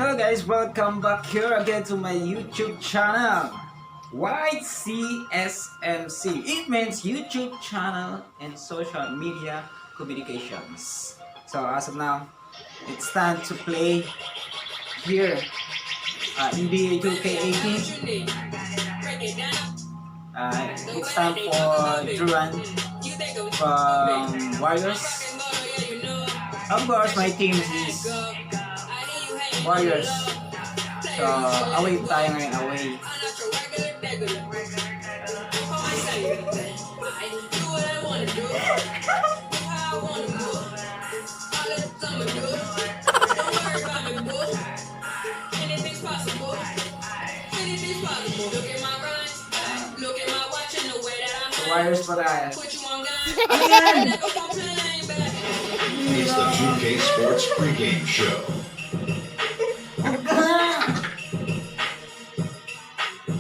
Hello guys, welcome back here again to my YouTube channel, YCSMC. It means YouTube channel and social media communications. So as of now, it's time to play here NBA 2K18. It's time for Duran from Warriors. Of course, my team is Warriors. So, away tayo ngayon, away. Warriors pa tayo. Again! It's the 2K Sports pregame show.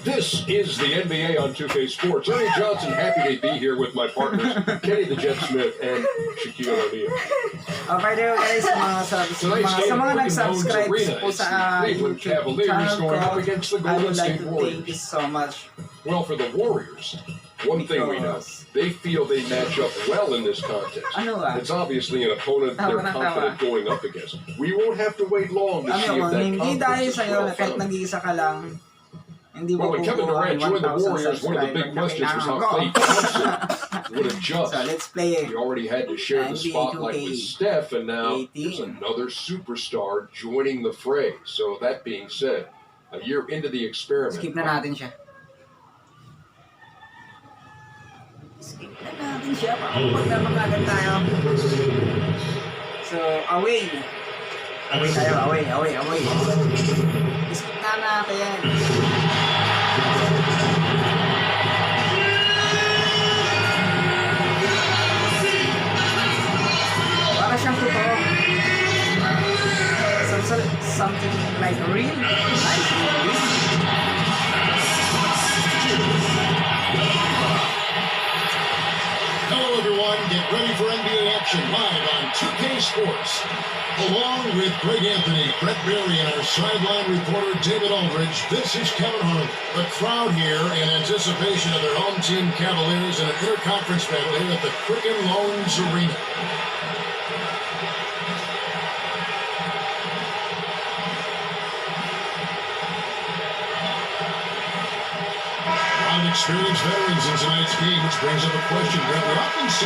This is the NBA on 2K Sports. Ernie Johnson, happy to be here with my partners, Kenny the Jet Smith and Shaquille O'Neal. Okay there guys, sa mga nag-subscribe po sa Cleveland Cavaliers going up against the I Golden would like State to Warriors. thank you so much. Well, for the Warriors, one thing we know, they feel they match up well in this contest. It's obviously an opponent they're confident going up against. We won't have to wait long to see if that hindi dahil confidence is sa'yo well na kahit founded. nag-iisa ka lang, hindi Well, mo when Kevin Durant joined the Warriors, one of the big questions was how Klay Thompson would adjust. So let's play He already had to share the spotlight with Steph, and now there's another superstar joining the fray. So that being said, a year into the experiment. Skip na natin siya. Skip na natin siya. Magkamagan tayo. So, away. Away tayo, away. Skip na natin. Para siyang totoo. Something like real life. Hello everyone, get ready for NBA action live on 2K Sports. Along with Greg Anthony, Brett Berry, and our sideline reporter David Aldridge, this is Kevin Harlan. The crowd here in anticipation of their home team Cavaliers in an interconference battle here at the Quicken Loans Arena. Experienced veterans in tonight's game, which brings up a question, Brett. We often see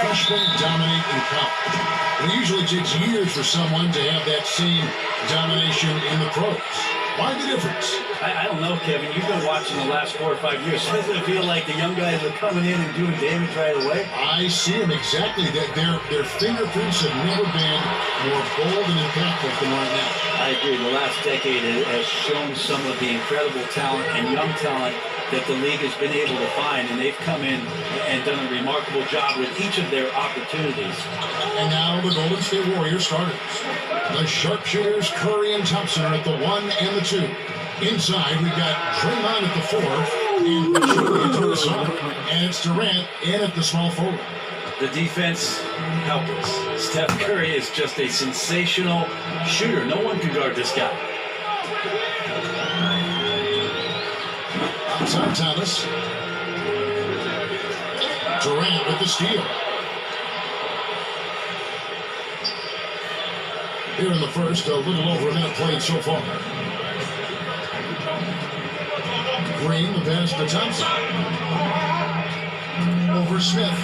freshmen dominate in college. It usually takes years for someone to have that same domination in the pros. Why the difference? I don't know, Kevin. You've been watching the last 4 or 5 years. Doesn't it feel like the young guys are coming in and doing damage right away? I see them exactly. Their fingerprints have never been more bold and impactful than right now. I agree. The last decade has shown some of the incredible talent and young talent that the league has been able to find, and they've come in and done a remarkable job with each of their opportunities. And now the Golden State Warriors starters. The sharpshooters Curry and Thompson are at the 1 and the 2. Inside, we've got Draymond at the 4, and Pachulia to the side. And it's Durant in at the small forward. The defense, helpless. Steph Curry is just a sensational shooter. No one can guard this guy. Outside Thomas. Durant with the steal. Here in the first, a little over a minute played so far. Green, the pass to Thompson. Over Smith.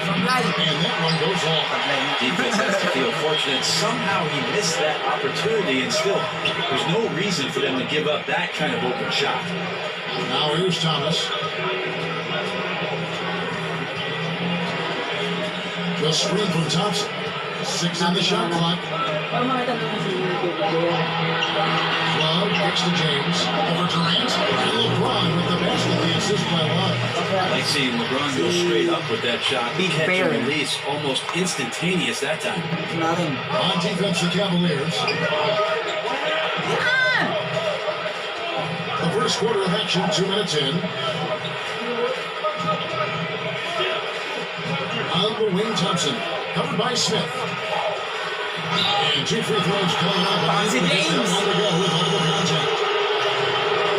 And that one goes off. Defense has to feel fortunate. Somehow he missed that opportunity, and still, there's no reason for them to give up that kind of open shot. Now here's Thomas. The screen from Thompson. 6 on the shot clock. Love kicks to James. Over Durant. And LeBron with the basket. The assist by Love. I like seeing LeBron go straight up with that shot. Catch and release almost instantaneous that time. On defense, the Cavaliers. The first quarter of action, 2 minutes in. On the wing, Thompson. Covered by Smith. And 2 free throws coming up. Bouncy James. One to go with double contact.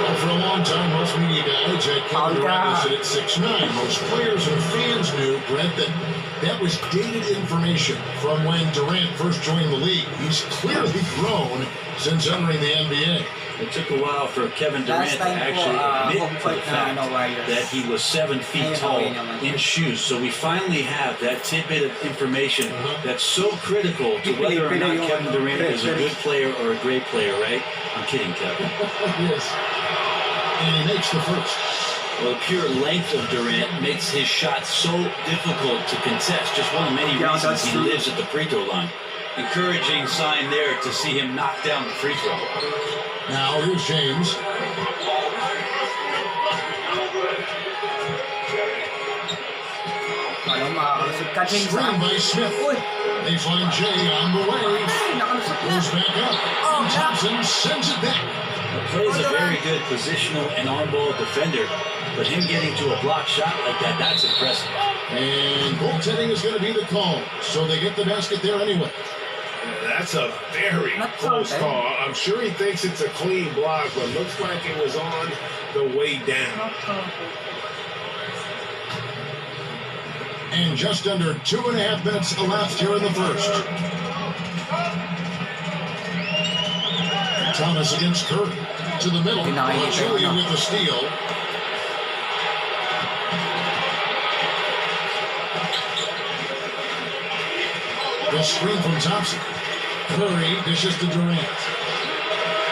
Well, for a long time, most media guys had Kevin Durant listed at 6'9". Most players and fans knew, Brett, that was dated information from when Durant first joined the league. He's clearly grown since entering the NBA. It took a while for Kevin Durant to actually admit to the fact that he was 7 feet tall in shoes. So we finally have that tidbit of information that's so critical to whether or not Kevin Durant is a good player or a great player, right? I'm kidding, Kevin. Yes. And he makes the first. Well, the pure length of Durant makes his shot so difficult to contest. Just one of many reasons he lives at the free throw line. Encouraging sign there to see him knock down the free throw. Now here's James. Screen by Smith. They find Jay on the way. Goes back up. And Thompson sends it back. Plays a very good positional and on-ball defender, but him getting to a block shot like that, that's impressive. And goaltending is going to be the call, so they get the basket there anyway. That's a very close call. I'm sure he thinks it's a clean block, but looks like it was on the way down. And just under 2.5 minutes elapsed here in the first. Thomas against Curry. To the middle. Julian with the steal. The screen from Thompson. Curry dishes to Durant.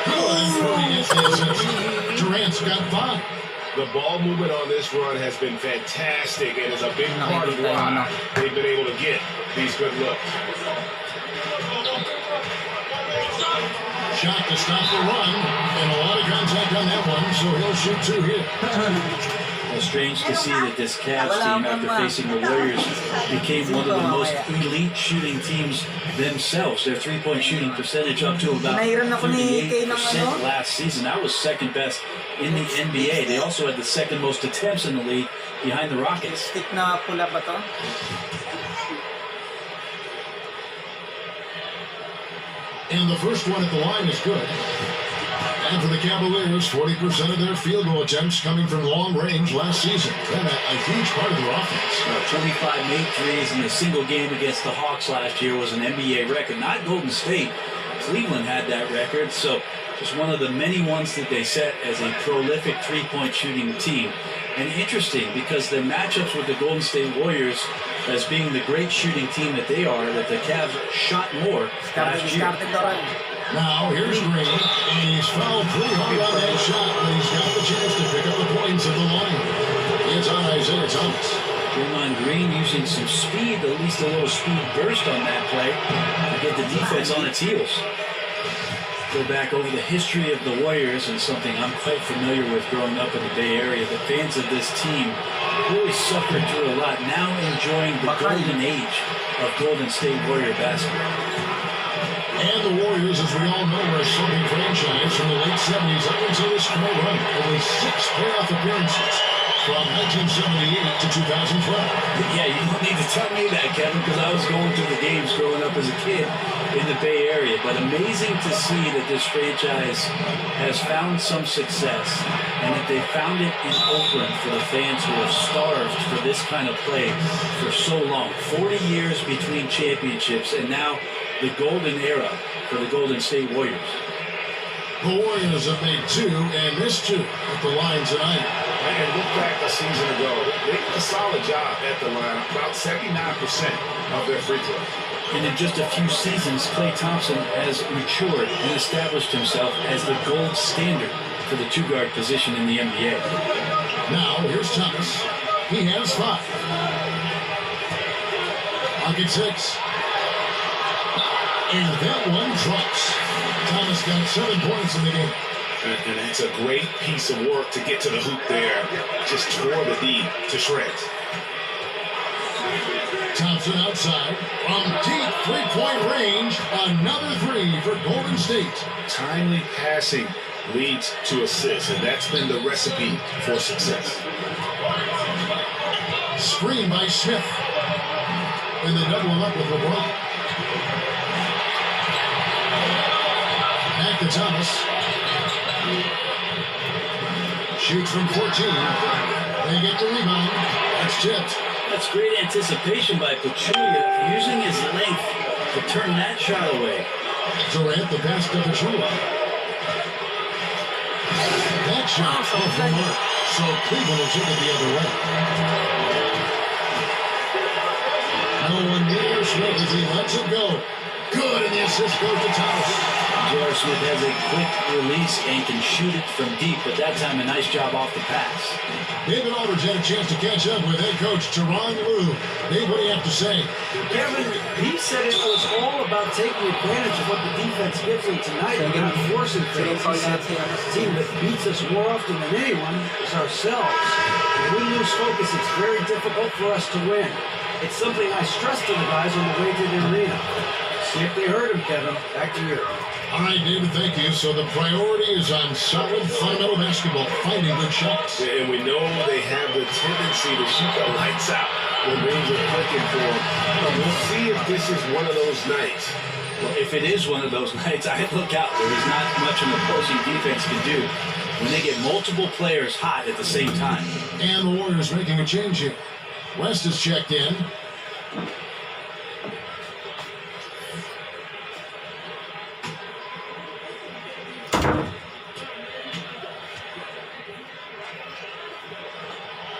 Good, and Curry gets the assist. Durant's got 5. The ball movement on this run has been fantastic and is a big part of why they've been able to get these good looks. Shot to stop the run, and a lot of contact on that one, so he'll shoot 2 here. Well, strange to see that this Cavs team, after facing the Warriors, became one of the most elite shooting teams themselves. Their three-point shooting percentage up to about 38% last season. That was second best in the NBA. They also had the second most attempts in the league behind the Rockets. And the first one at the line is good. And for the Cavaliers, 40% of their field goal attempts coming from long range last season. And a huge part of their offense. 25 made threes in a single game against the Hawks last year was an NBA record. Not Golden State. Cleveland had that record. So just one of the many ones that they set as a prolific three-point shooting team. And interesting because their matchups with the Golden State Warriors, as being the great shooting team that they are, that the Cavs shot more last year. Now, here's Green, and he's fouled pretty hard on that shot, but he's got the chance to pick up the points at the line. It's on Isaiah Thomas. Draymond Green using some speed, at least a little speed burst on that play to get the defense on its heels. Go back over the history of the Warriors, and something I'm quite familiar with growing up in the Bay Area. The fans of this team really suffered through a lot, now enjoying the golden age of Golden State Warrior basketball. And the Warriors, as we all know, are a slumping franchise from the late 70s up until this current run. Only 6 playoff appearances from 1978 to 2012. Yeah, you don't need to tell me that, Kevin, because I was going through the games growing up as a kid in the Bay Area. But amazing to see that this franchise has found some success and that they found it in Oakland for the fans who have starved for this kind of play for so long. 40 years between championships, and now the golden era for the Golden State Warriors. The Warriors have made 2 and missed 2 at the line tonight. And look back a season ago, they did a solid job at the line, about 79% of their free throws. And in just a few seasons, Klay Thompson has matured and established himself as the gold standard for the two-guard position in the NBA. Now, here's Thomas. He has 5. Pocket 6. And that one drops. Thomas got 7 points in the game. And it's a great piece of work to get to the hoop there. Just tore the D to shreds. Thompson outside. From deep three-point range. Another 3 for Golden State. Timely passing leads to assists, and that's been the recipe for success. Screen by Smith. And they double him up with LeBron. Thomas. Shoots from 14. They get the rebound. That's tipped. That's great anticipation by Pachulia, using his length to turn that shot away. Durant, the pass to Pachulia. That shot off the mark. So Cleveland will take it the other way. No one near Smith as he lets it go. Good, and the assist goes to Thomas. J.R. Smith has a quick release and can shoot it from deep, but that time a nice job off the pass. David Aldridge had a chance to catch up with head coach Tyronn Lue. Dave, what do you have to say? Kevin, he said it was all about taking advantage of what the defense gives them tonight and not forcing things. He said the team that beats us more often than anyone is ourselves. When we lose focus, it's very difficult for us to win. It's something I stressed to the guys on the way to the arena. See if they heard him, Kevin. Back to you. All right, David, thank you. So the priority is on solid, fundamental basketball, finding good shots. And we know they have the tendency to shoot the lights out when things are clicking for them. We'll see if this is one of those nights. Well, if it is one of those nights, I'd look out. There is not much an opposing defense can do when they get multiple players hot at the same time. And the Warriors making a change here. West is checked in.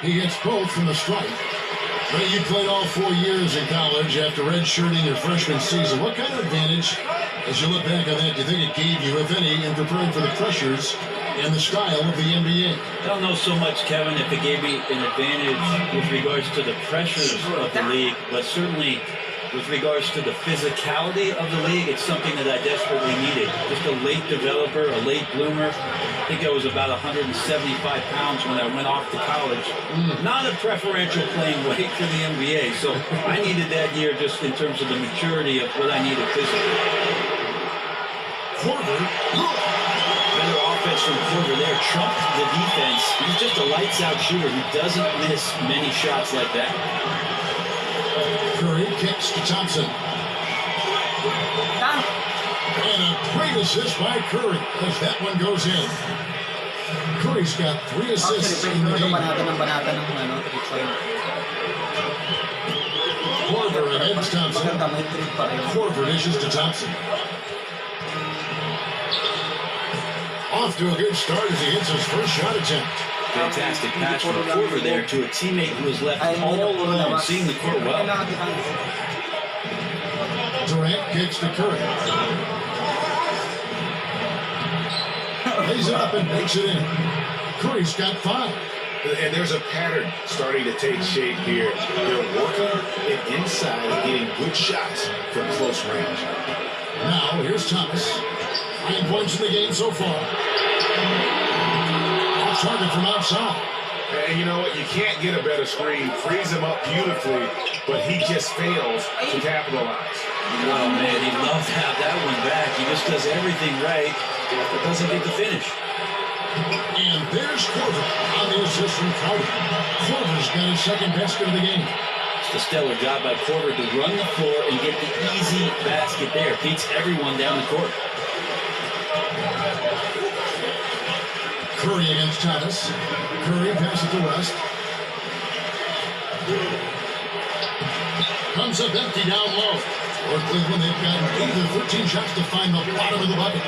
He hits both from the strike. But you played all 4 years in college after redshirting your freshman season. What kind of advantage, as you look back on that, do you think it gave you, if any, in preparing for the pressures and the style of the NBA? I don't know so much, Kevin, if it gave me an advantage with regards to the pressures of the league, but certainly with regards to the physicality of the league, it's something that I desperately needed. Just a late developer, a late bloomer. I think I was about 175 pounds when I went off to college. Not a preferential playing weight for the NBA, so I needed that year just in terms of the maturity of what I needed physically. Korver. Better offense from Korver there. Trumped the defense. He's just a lights-out shooter who doesn't miss many shots like that. Curry kicks to Thompson. And a great assist by Curry as that one goes in. Curry's got 3 assists in the game. Korver against Thompson. Korver dishes to Thompson. Off to a good start as he hits his first shot attempt. Fantastic pass from Korver there to a teammate who was left all alone, seeing the court well. Durant kicks to Curry. Lays it up and makes it in. Curry's got 5. And there's a pattern starting to take shape here. They're working it inside and getting good shots from close range. Now, here's Thomas. 9 points in the game so far. Off target from outside. And you know what? You can't get a better screen. Frees him up beautifully, but he just fails to capitalize. Oh, man, he'd love to have that one back. He just does everything right, but doesn't get the finish. And there's Korver on the assist from Crowder. Korver's got his second basket of the game. It's a stellar job by Korver to run the floor and get the easy basket there. Beats everyone down the court. Curry against Thomas. Curry passes to West. Comes up empty down low. For Cleveland, they've got 8 of 13 shots to find the bottom of the bucket.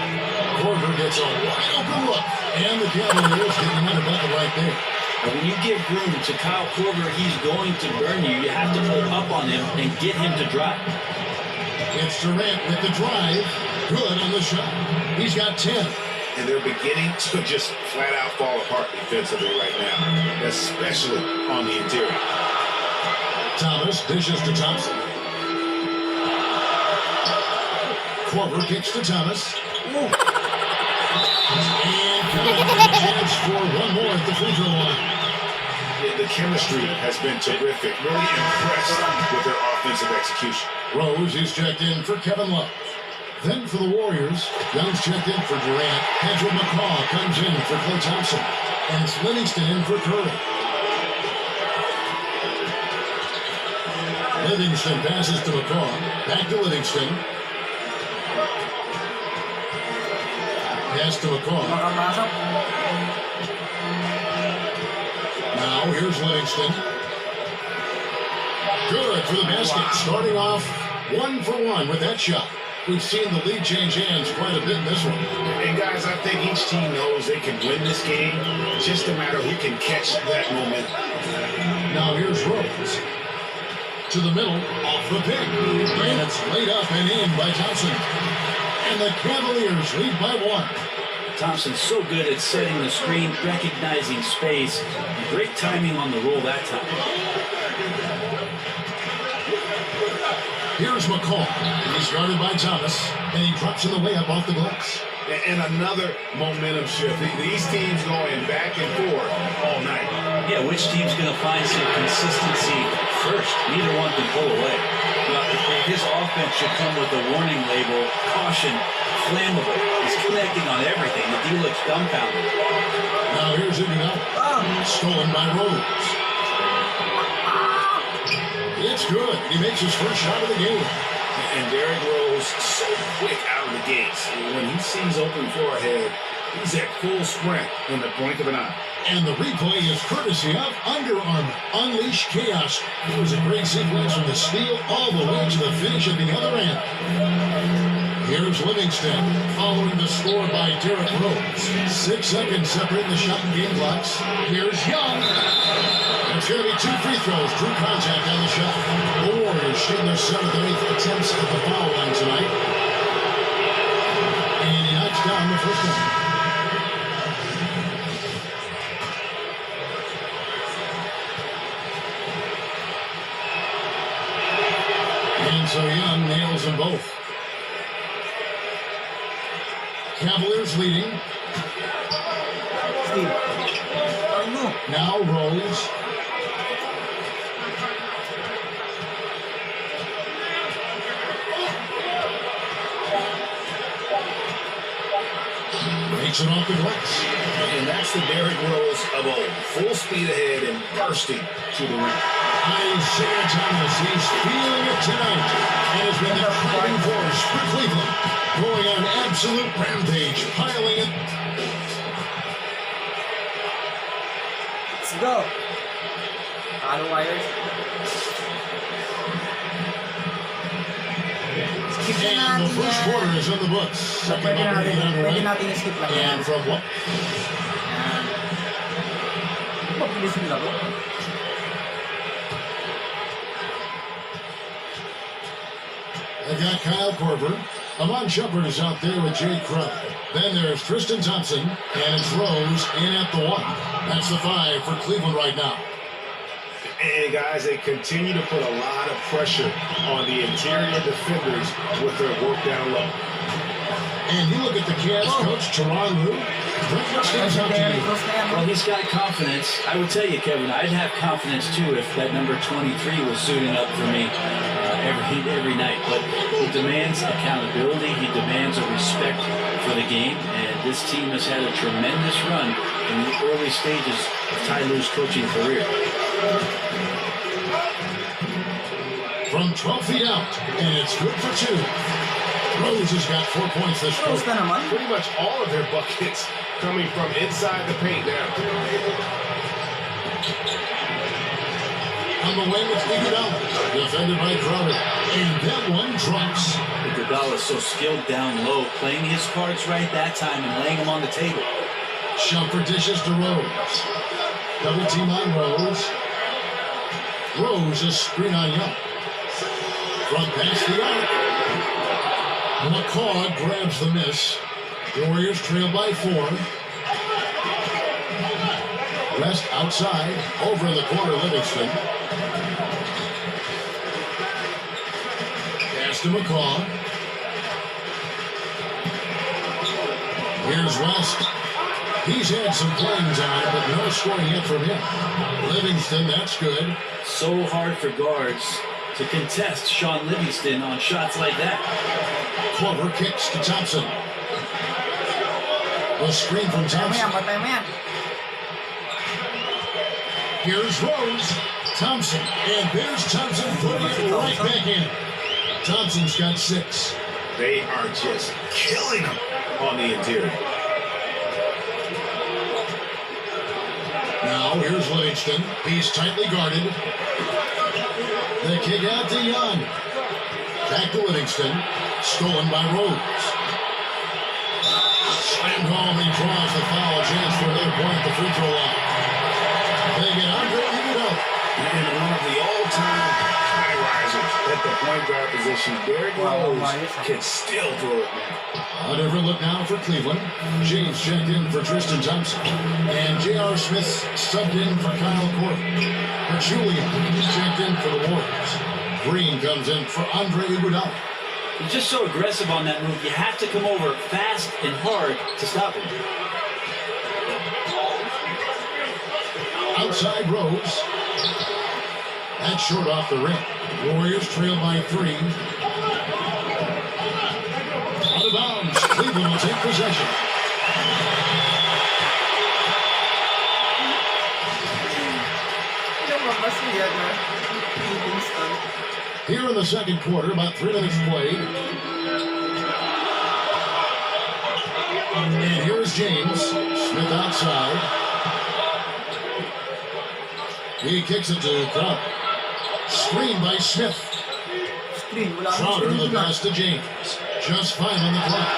Korver gets a wide open look. And the Cavaliers get another bucket right there. And when you give room to Kyle Korver, he's going to burn you. You have to pull up on him and get him to drive. It's Durant with the drive. Good on the shot. He's got 10. And they're beginning to just flat out fall apart defensively right now, especially on the interior. Thomas dishes to Thompson. Korver kicks to Thomas. And a chance for one more at the free throw line. The chemistry has been terrific. Really impressed with their offensive execution. Rose is checked in for Kevin Love. Then for the Warriors, Young's checked in for Durant. Pedro McCaw comes in for Klay Thompson. And it's Livingston in for Curry. Livingston passes to McCaw. Back to Livingston. Pass to McCall. Makapasok. Now here's Livingston. Good for the basket. Starting off 1 for 1 with that shot. We've seen the lead change hands quite a bit in this one. And guys, I think each team knows they can win this game. It's just a matter who can catch that moment. Now here's Rose. To the middle, off the pick. And it's laid up and in by Thompson. And the Cavaliers lead by 1. Thompson's so good at setting the screen, recognizing space. Great timing on the roll that time. Here's McCall. He's guarded by Thomas, and he drops in the way up off the glass. And another momentum shift. These teams going back and forth all night. Yeah, which team's going to find some consistency first? Neither one can pull away. Well, his offense should come with a warning label, caution, flammable. He's connecting on everything. The D looks dumbfounded. Now here's Iguodala. Stolen by Rose. It's good. He makes his first shot of the game. And Derrick Rose so quick out of the gates. When he sees open floor ahead, he's at full sprint in the blink of an eye. And the replay is courtesy of Under Armour. Unleash chaos. It was a great sequence from the steal all the way to the finish at the other end. Here's Livingston following the score by Derrick Rose. 6 seconds separating the shot and game clocks. Here's Young. It's going to be 2 free throws. Drew contact on the shot. The Warriors shooting their 7th and 8th attempts at the foul line tonight. And he knocks down the first one. And so Young nails them both. Cavaliers leading. Steve. Oh, no. Now Rose. Makes it off the glass. And that's the Derrick Rose of old. Full speed ahead and bursting to the rim. Isaiah Thomas, he's feeling it tonight. And has been the driving force for Cleveland. Going on an absolute rampage, piling it. Let's go. Follow wires. Skip na And the natin first yan. quarter is in the books. So, Second pwede operating natin underway. i-skip lang yan. And from what? Yan. Mabilis yung laro. They've got Kyle Korver. Amon Shepard is out there with Jay Crowder. Then there's Tristan Thompson, and it's Rose in at the 1. That's the 5 for Cleveland right now. And guys, they continue to put a lot of pressure on the interior defenders with their work down low. And you look at the Cavs coach, Teron Lue. What stands out to you? Well, he's got confidence. I would tell you, Kevin, I'd have confidence too if that number 23 was suiting up for me every night. But he demands accountability. He demands a respect for the game. And this team has had a tremendous run in the early stages of Ty Lue's coaching career. From 12 feet out, and it's good for 2. Rose has got 4 points this Rose quarter. na naman. Pretty much all of their buckets coming from inside the paint now. On the wing, it's Iguodala, defended by Crowder. And that one drops. Iguodala is so skilled down low, playing his cards right that time and laying them on the table. Shumpert dishes to Rose. Double team on Rose. Rose is screen on Young. From past the arc. McCaw grabs the miss. Warriors trail by 4. West outside. Over in the corner, Livingston. Pass to McCaw. Here's West. He's had some playing time, but no scoring yet from him. Livingston, that's good. So hard for guards to contest Sean Livingston on shots like that. Clover kicks to Thompson. The screen from Thompson. Patay mo yan. Here's Rose. Thompson. And there's Thompson putting it right back in. Thompson's got 6. They are just killing them on the interior. Now here's Livingston. He's tightly guarded. The kick out to Young. Back to Livingston. Stolen by Rose. Slammed home. He draws the foul. Chance for another point at the free throw line. They get Andre Iguodala. And one of the all-time high risers at the point guard position. Derrick Rose can still throw it now. A different look now for Cleveland. James checked in for Tristan Thompson. And J.R. Smith subbed in for Kyle Korver. Julian checked in for the Warriors. Green comes in for Andre Iguodala. He's just so aggressive on that move. You have to come over fast and hard to stop him. Outside Rose. That's short off the rim. Warriors trail by 3. Out of bounds. Cleveland will take possession. Here in the second quarter, about 3 minutes played. And here's James. Smith outside. He kicks it to Crowder. Screen by Smith. Crowder the pass to James. Just 5 on the clock.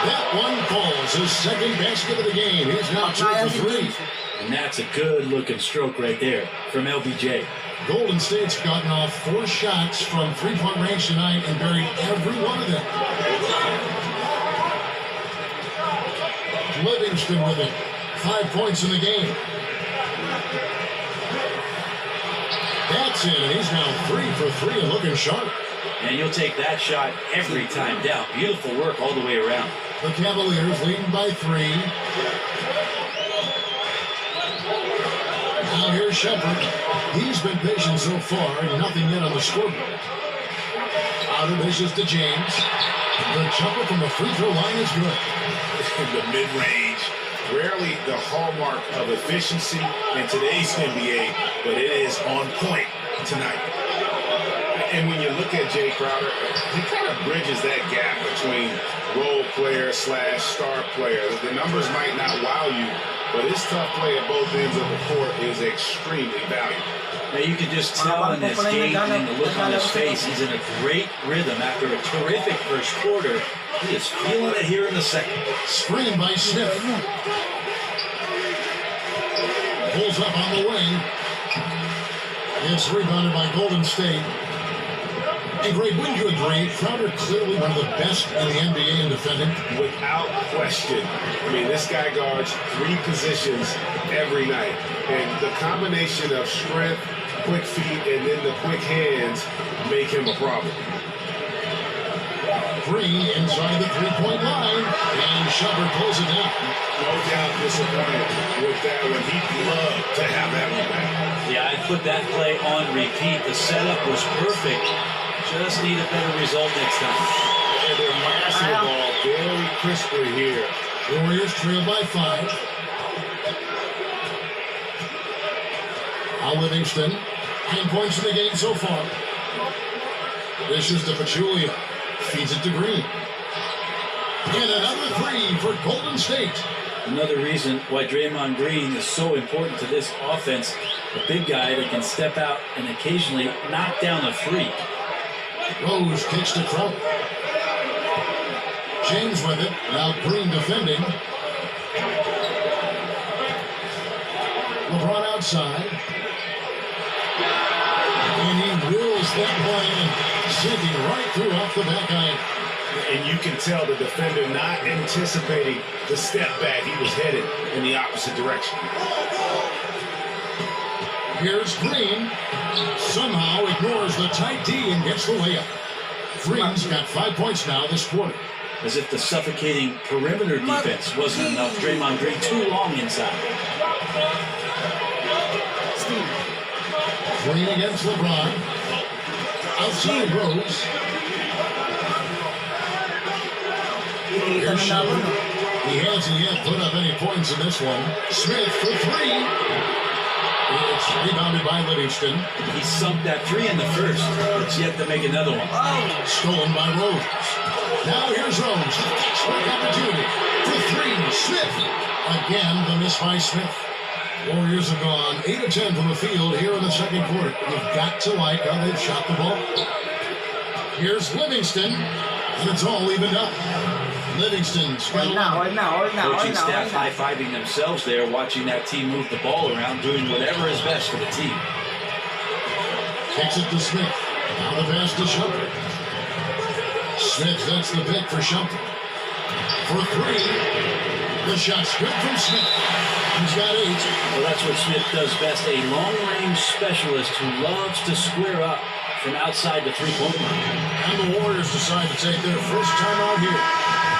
That one falls. His second basket of the game. He's now 2 for 3. And that's a good-looking stroke right there from LBJ. Golden State's gotten off 4 shots from three-point range tonight and buried every one of them. Livingston with it. 5 points in the game. That's it. He's now 3 for 3 and looking sharp. And you'll take that shot every time down. Beautiful work all the way around. The Cavaliers leading by 3. Now here's Shepard. He's been patient so far. Nothing yet on the scoreboard. Out of dishes to James. The jumper from the free throw line is good. The mid-range, rarely the hallmark of efficiency in today's NBA, but it is on point tonight. And when you look at Jay Crowder, he kind of bridges that gap between role player / star player. The numbers might not wow you, but his tough play at both ends of the court is extremely valuable. Now you can just tell in his gait and in the look on his face, he's in a great rhythm after a terrific first quarter. He is feeling it here in the second. Screen by Smith. Pulls up on the wing. It's rebounded by Golden State. And Grabe, wouldn't you agree? Crowder clearly one of the best in the NBA in defending. Without question. I mean, this guy guards 3 positions every night. And the combination of strength, quick feet, and then the quick hands make him a problem. Green inside the three-point line. And Shepard pulls it down. No doubt disappointed with that one. He'd love to have that one back. Yeah, I'd put that play on repeat. The setup was perfect. Just need a better result next time. And they're passing the ball very crisply here. Warriors trail by 5. Now Livingston. 9 points in the game so far. Dishes to Pachulia. Feeds it to Green. And another 3 for Golden State. Another reason why Draymond Green is so important to this offense. A big guy that can step out and occasionally knock down a 3. Rose kicks to Crowder. James with it. Now Green defending. LeBron outside. And he wills that play, sinking right through off the back iron. And you can tell the defender not anticipating the step back. He was headed in the opposite direction. Here's Green. Somehow ignores the tight D and gets the layup. Green's got 5 points now this quarter. As if the suffocating perimeter defense wasn't enough. Draymond Green too long inside. Green against LeBron. Outside Rose. Here's Shepard. He hasn't yet put up any points in this one. Smith for 3. It's rebounded by Livingston. He sunk that 3 in the first. It's yet to make another one. Stolen by Rose. Now here's Rose. Quick opportunity for 3. Smith. Again, the miss by Smith. Warriors have gone 8 of 10 from the field here in the second quarter. You've got to like how they've shot the ball. Here's Livingston, and it's all evened up. Livingston's got Coaching staff high-fiving themselves there, watching that team move the ball around, doing whatever is best for the team. Kicks it to Smith. Now the pass to Shumpert. Smith, that's the pick for Shumpert. For 3. The shot's good from Smith. He's got 8. Well, that's what Smith does best, a long-range specialist who loves to square up from outside the three-point line. And the Warriors decide to take their first time out here.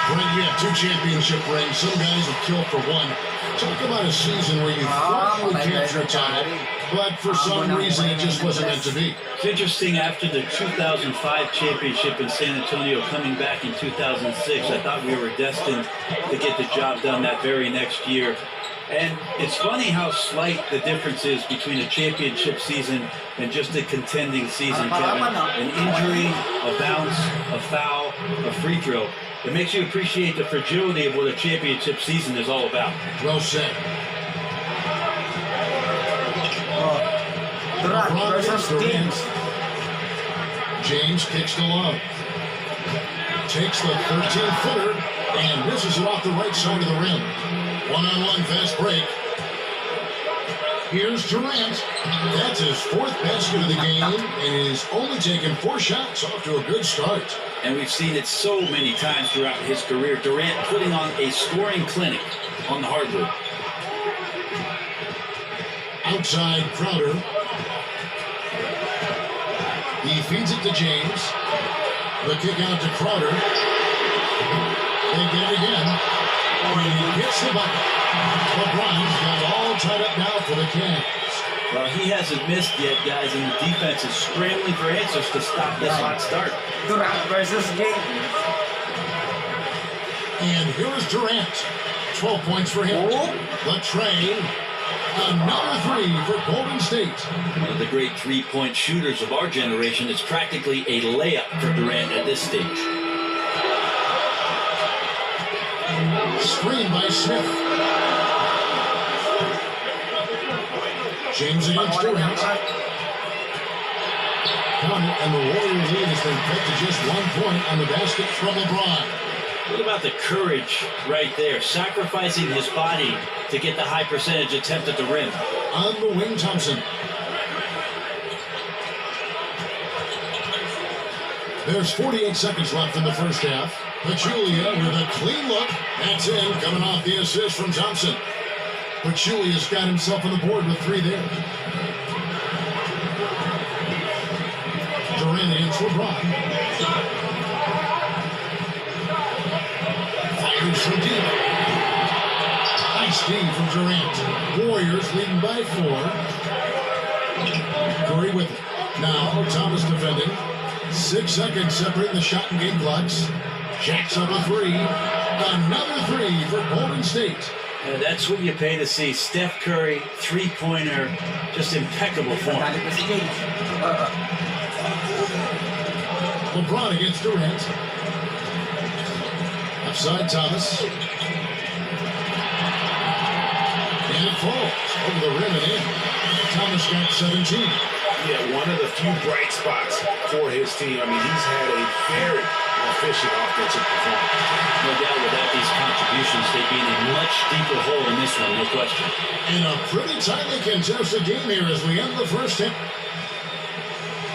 Brent, you have 2 championship rings. Some guys have killed for 1. Talk about a season where you thought you would capture a title, but for some reason it just wasn't meant to be. It's interesting, after the 2005 championship in San Antonio, coming back in 2006, I thought we were destined to get the job done that very next year. And it's funny how slight the difference is between a championship season and just a contending season, Kevin. An injury, a bounce, a foul, a free throw. It makes you appreciate the fragility of what a championship season is all about. Well said. Durant versus James. James kicks to Love. Takes the 13-footer and misses it off the right side of the rim. One-on-one fast break. Here's Durant. That's his 4th basket of the game, and he's only taken 4 shots. Off to a good start. And we've seen it so many times throughout his career. Durant putting on a scoring clinic on the hardwood. Outside Crowder. He feeds it to James. The kick out to Crowder. They get it again. And he hits the bucket. LeBron's got it all tied up now for the Cavs. Well, he hasn't missed yet, guys, and the defense is scrambling for answers to stop this hot start. Durant versus James. And here is Durant. 12 points for him. The train. Another 3 for Golden State. One of the great three-point shooters of our generation. It's practically a layup for Durant at this stage. Screen by Smith. James against Durant. Count it, and the Warriors lead has been cut to just 1 point on the basket from LeBron. What about the courage right there? Sacrificing his body to get the high percentage attempt at the rim. On the wing, Thompson. There's 48 seconds left in the first half. Pachulia with a clean look. That's in, coming off the assist from Thompson. Pachulia's got himself on the board with 3 there. Durant against LeBron. Fires from deep. Nice D from Durant. Warriors leading by 4. Curry with it. Now Thomas defending. 6 seconds separating the shot and game clocks. Jacks up a 3. Another 3 for Golden State. That's what you pay to see. Steph Curry, three-pointer, just impeccable form. LeBron against Durant. Outside Thomas. And it falls over the rim and in. Thomas got 17. Yeah, one of the few bright spots for his team. I mean, he's had a very efficient offensive performance. No doubt, without these contributions, they'd be in a much deeper hole in this one, no question. And a pretty tightly contested game here as we end the first half.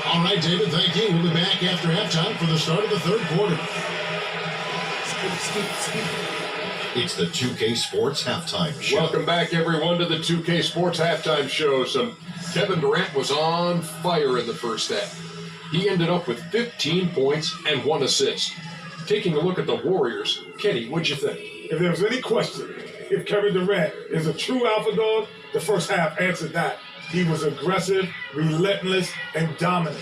All right, David, thank you. We'll be back after halftime for the start of the third quarter. It's the 2K Sports Halftime Show. Welcome back, everyone, to the 2K Sports Halftime Show. Kevin Durant was on fire in the first half. He ended up with 15 points and 1 assist. Taking a look at the Warriors, Kenny, what'd you think? If there was any question if Kevin Durant is a true alpha dog, the first half answered that. He was aggressive, relentless, and dominant.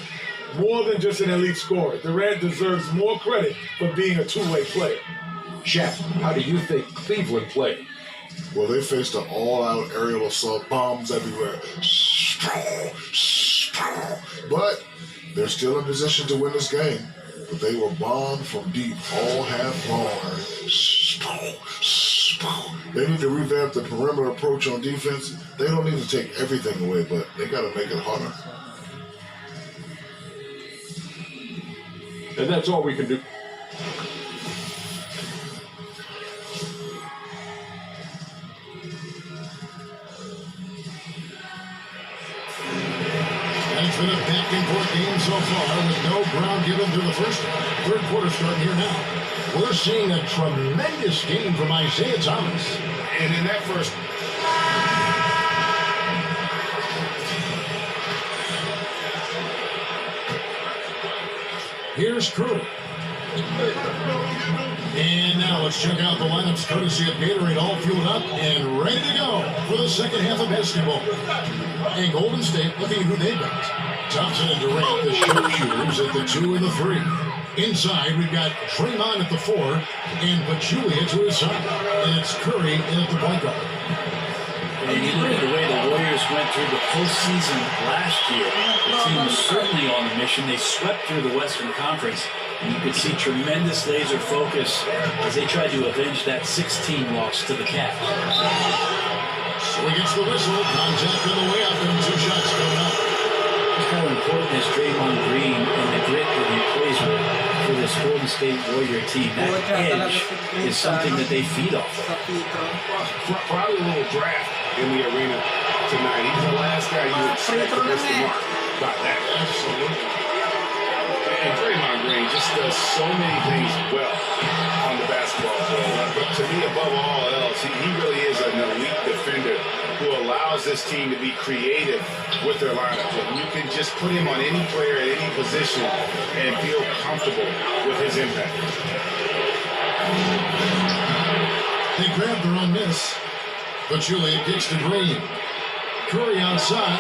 More than just an elite scorer, Durant deserves more credit for being a two-way player. Shaq, how do you think Cleveland played? Well, they faced an all-out aerial assault, bombs everywhere. But they're still in position to win this game. But they were bombed from deep all half long. They need to revamp the perimeter approach on defense. They don't need to take everything away, but they got to make it harder. And that's all we can do. And it's been a back-and-forth game so far with no ground given through the third quarter starting here now. We're seeing a tremendous game from Isaiah Thomas. And in that first Here's Curry. And now let's check out the lineups courtesy of Gatorade, all fueled up and ready to go for the second half of basketball. And Golden State looking at who they've got. Thompson and Durant, the sharpshooters at the 2 and the 3. Inside, we've got Draymond at the 4 and Pachulia to his side. And it's Curry in at the point guard. And you look at the way the Warriors went through the postseason last year. The team was certainly on a mission. They swept through the Western Conference. And you could see tremendous laser focus as they tried to avenge that 16 loss to the Cavs. So he gets the whistle. Contact on the way up and 2 shots coming up. How important is Draymond Green and the grit that he plays with for this Golden State Warrior team? That edge is something that they feed off of. probably a little draft in the arena tonight. He's the last guy you expect to miss the mark about that. Absolutely. And Draymond Green just does so many things well on the basketball court. But to me, above all else, he really is an elite defender who allows this team to be creative with their lineup. And you can just put him on any player at any position and feel comfortable with his impact. They grab their own miss. But Julia kicks to Green. Curry outside.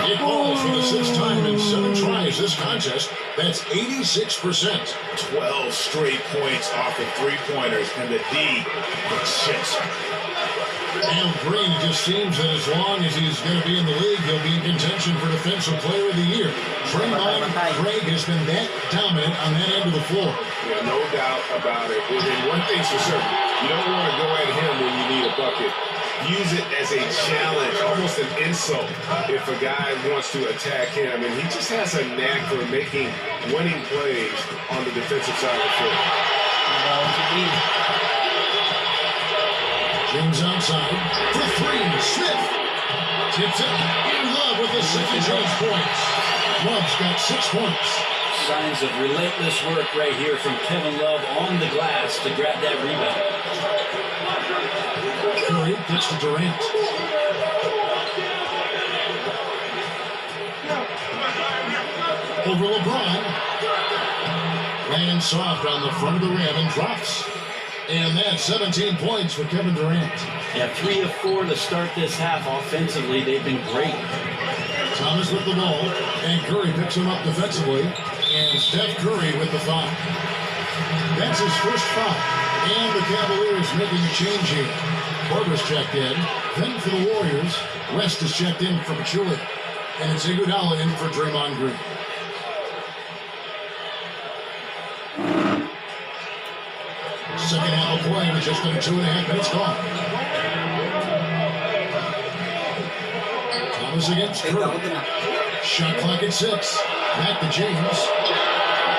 It falls for the 6th time in 7 tries this contest. That's 86%. 12 straight points off of 3-pointers, and the D looks shit. And Green, it just seems that as long as he's going to be in the league, he'll be in contention for Defensive Player of the Year. Draymond Green has been that dominant on that end of the floor. Yeah, no doubt about it. And one thing's for certain, you don't want to go at him when you need a bucket. Use it as a challenge, almost an insult if a guy wants to attack him. And he just has a knack for making winning plays on the defensive side of the floor. James outside for 3. Smith tips it in. Love with the second chance points. Love's got 6 points. Signs of relentless work right here from Kevin Love on the glass to grab that rebound. Curry gets to Durant. Over LeBron. Lands soft on the front of the rim and drops. And that's 17 points for Kevin Durant. Yeah, 3 of 4 to start this half offensively. They've been great. Thomas with the ball, and Curry picks him up defensively, and Steph Curry with the foul. That's his first foul, and the Cavaliers making a change here. Porter's checked in, then for the Warriors, West is checked in for Pachulia, and it's Iguodala in for Draymond Green. Second half of play with just under 2.5 minutes gone. Thomas against Curry. Shot clock at 6. Back to James.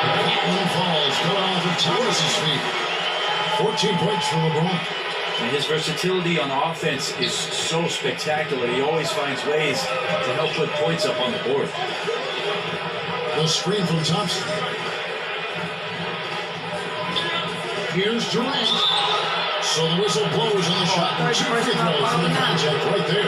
That one falls, cut off of Thomas's feet. 14 points for LeBron. And his versatility on offense is so spectacular. He always finds ways to help put points up on the board. The screen from Thompson. Here's Durant. So the whistle blows on the shot. 2 free throws for the contact right there.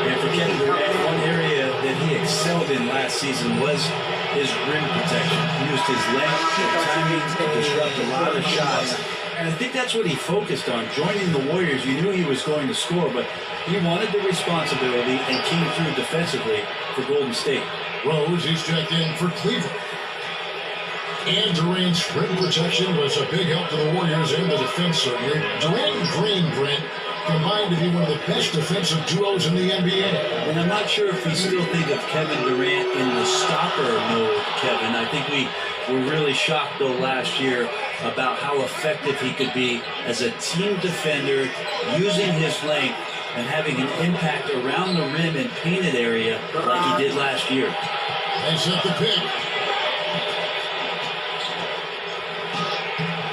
And for Kevin Durant, one area that he excelled in last season was his rim protection. He used his length and timing to disrupt a lot of shots. And I think that's what he focused on. Joining the Warriors, you knew he was going to score, but he wanted the responsibility and came through defensively for Golden State. Rose, he's checked in for Cleveland. And Durant's rim protection was a big help to the Warriors and the defense, certainly. Durant and Green, Brent, combined to be one of the best defensive duos in the NBA. And I'm not sure if we still think of Kevin Durant in the stopper mode, Kevin. I think we were really shocked, though, last year about how effective he could be as a team defender, using his length and having an impact around the rim and painted area like he did last year. They set the pick.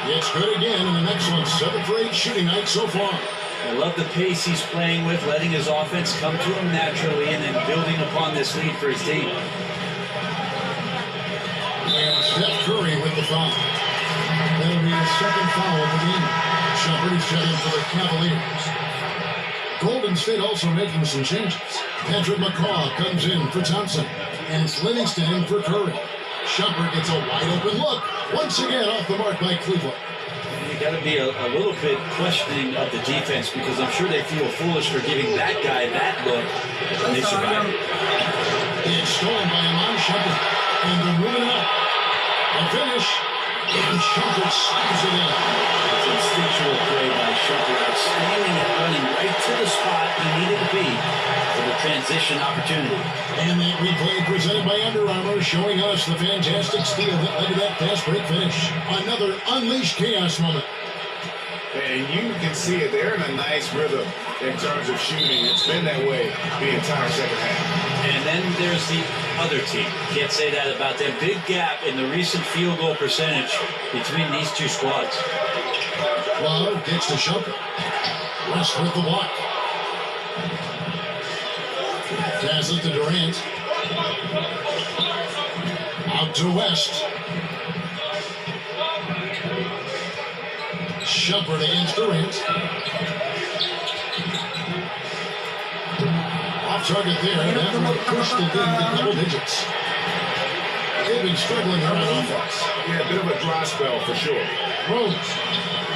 It's good again, and an excellent 7 for 8 shooting night so far. I love the pace he's playing with, letting his offense come to him naturally and then building upon this lead for his team. And Steph Curry with the foul. That'll be his second foul of the game. Shumpert is set in for the Cavaliers. Golden State also making some changes. Patrick McCaw comes in for Thompson. And it's Livingston in for Curry. Shumpert gets a wide open look. Once again off the mark by Cleveland. You got to be a little bit questioning of the defense, because I'm sure they feel foolish for giving that guy that look, and they survive. It's stolen by Iman Shumpert. And they're moving up. A finish. And Shumpert slams it in. It's an instinctual play by Shumpert, outstanding at running right to the spot he needed to be for the transition opportunity. And that replay presented by Under Armour, showing us the fantastic steal that led to that fast break finish. Another unleashed chaos moment. And you can see it. They're in a nice rhythm in terms of shooting. It's been that way the entire second half. And then there's the other team. Can't say that about them. Big gap in the recent field goal percentage between these two squads. Love gets to Shumpert. West with the block. Pass it to Durant. Out to West. Shumpert against Durant. Off target there, and that will push the lead to double digits. They've been struggling around offense. Yeah, a bit of a dry spell for sure. Rose.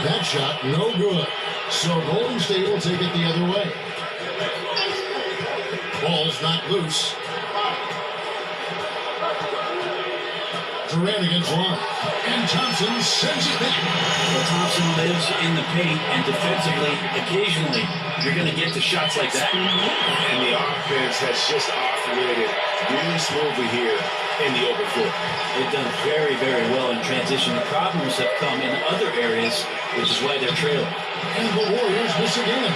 That shot, no good. So Golden State will take it the other way. Ball's not loose. Durant against Love. And Thompson sends it back. Well, Thompson lives in the paint, and defensively, occasionally, you're going to get to shots like that. And the offense has just operated really smoothly here in the open floor. They've done very, very well in transition. The problems have come in other areas, which is why they're trailing. And the Warriors miss again.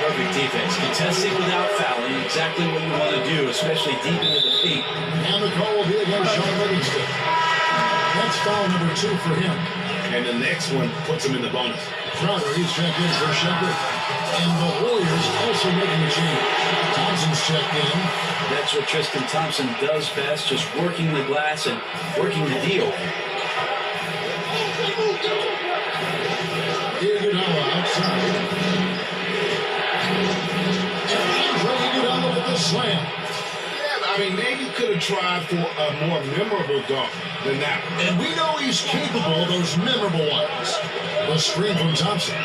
Perfect defense. Contesting without fouling, exactly what you want to do, especially deep into the paint. And the call will be against Sean Livingston. That's foul number 2 for him. And the next one puts him in the bonus. Crowder, he's checked in for Shumpert. And the Warriors also making a change. Thompson's checked in. That's what Tristan Thompson does best, just working the glass and working the deal. Iguodala outside. And Andre Iguodala with the slam. I mean, maybe could have tried for a more memorable dunk than that. And we know he's capable of those memorable ones. The screen from Thompson.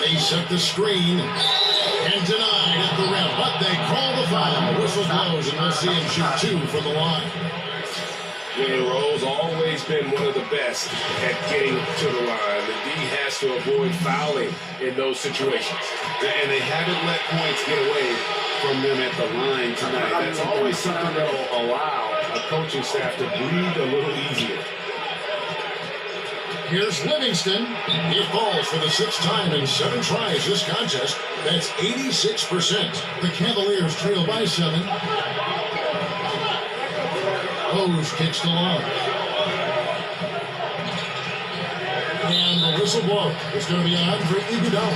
They set the screen and denied at the rim, but they call the foul. Whistle blows, and we'll see him shoot 2 from the line. Jalen Rose always been one of the best at getting to the line. The D has to avoid fouling in those situations. And they haven't let points get away from them at the line tonight. That's always something that will allow a coaching staff to breathe a little easier. Here's Livingston. He falls for the 6th time in 7 tries this contest. That's 86%. The Cavaliers trail by 7. Rose kicks to Love. And the whistle blow is going to be on for Iguodala.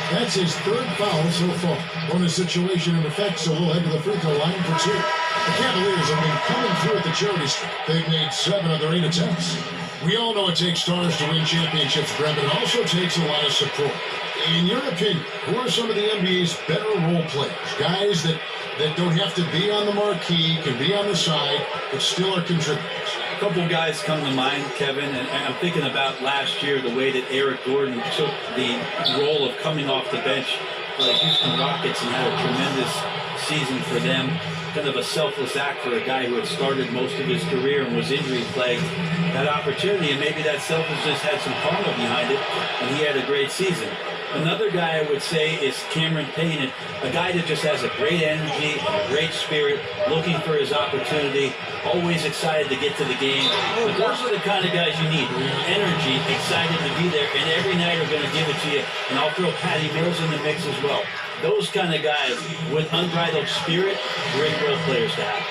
That's his 3rd foul so far. Bonus situation in effect, so we'll head to the free throw line for 2. The Cavaliers have been coming through at the charity stripe. They've made 7 of their 8 attempts. We all know it takes stars to win championships, Greg, but it also takes a lot of support. In your opinion, who are some of the NBA's better role players? Guys that don't have to be on the marquee, can be on the side, but still are contributors. A couple guys come to mind, Kevin, and I'm thinking about last year, the way that Eric Gordon took the role of coming off the bench for the Houston Rockets and had a tremendous season for them. Kind of a selfless act for a guy who had started most of his career and was injury-plagued. That opportunity, and maybe that selflessness had some karma behind it, and he had a great season. Another guy I would say is Cameron Payne, a guy that just has a great energy, a great spirit, looking for his opportunity, always excited to get to the game. But those are the kind of guys you need. Energy, excited to be there, and every night are going to give it to you. And I'll throw Patty Mills in the mix as well. Those kind of guys with unbridled spirit, great role players to have.